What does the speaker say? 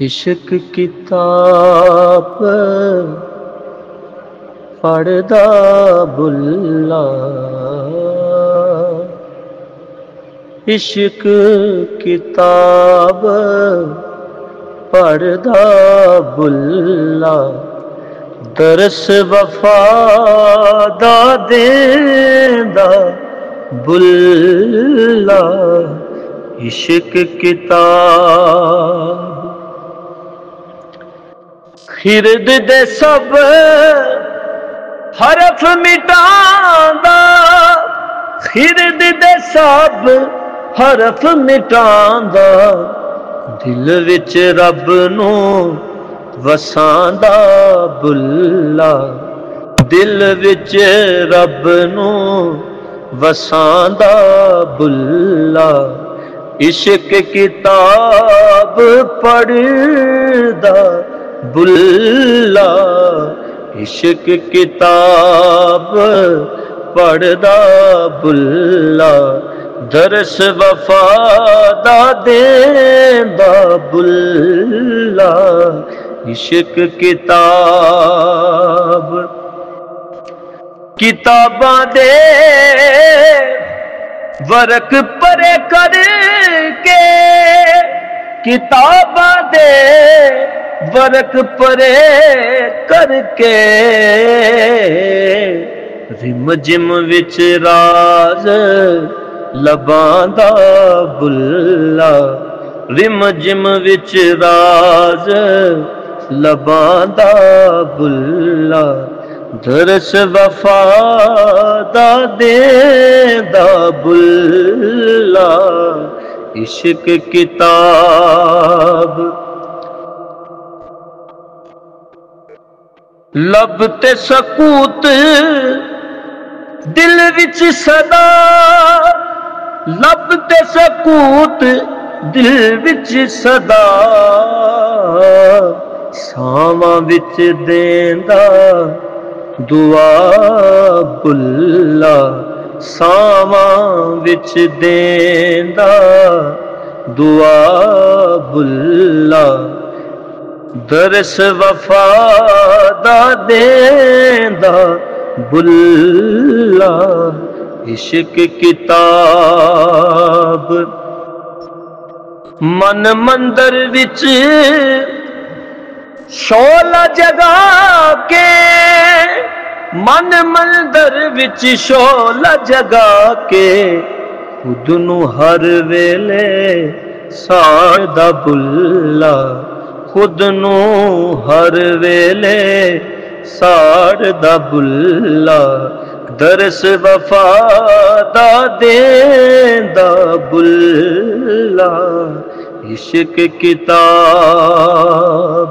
इश्क किताब पढ़दा बुल्ला, इश्क किताब पढ़दा बुल्ला, दरस वफा दा देंदा बुल्ला। इश्क किताब खिरद दे सब हरफ मिटांदा, खिरद दे सब हरफ मिटांदा, दिल विच रब नू वसांदा बुल्ला, दिल विच रब नू वसांदा बुल्ला। इश्क किताब पढ़दा बुल्ला, इश्क किताब पढ़दा बुल्ला, दरस वफा दा देंदा बुल्ला। इश्क किताब किताबां दे वर्क परे करके, किताबां दे वर्क परे करके, रिम जिम विच राज लबांदा बुल्ला, रिम जिम विच राज लबांदा बुल्ला, दरस वफा दा देंदा बुल्ला। इश्क किताब लब ते सकूत दिल विच सदा, लब ते सकूत दिल विच सदा, सावां विच देंदा दुआ बुल्ला, सावां विच देंदा दुआ बुल्ला, दरस वफा दा देंदा बुल्ला। इश्क किताब मन मंदिर विच शोला जगा के, मन मंदिर विच शोला जगा के, खुद नू हर वेले साड़दा बुल्ला, खुद नू हर वेले साड़दा बुल्ला, दरस वफा दा देंदा बुल्ला। इश्क किताब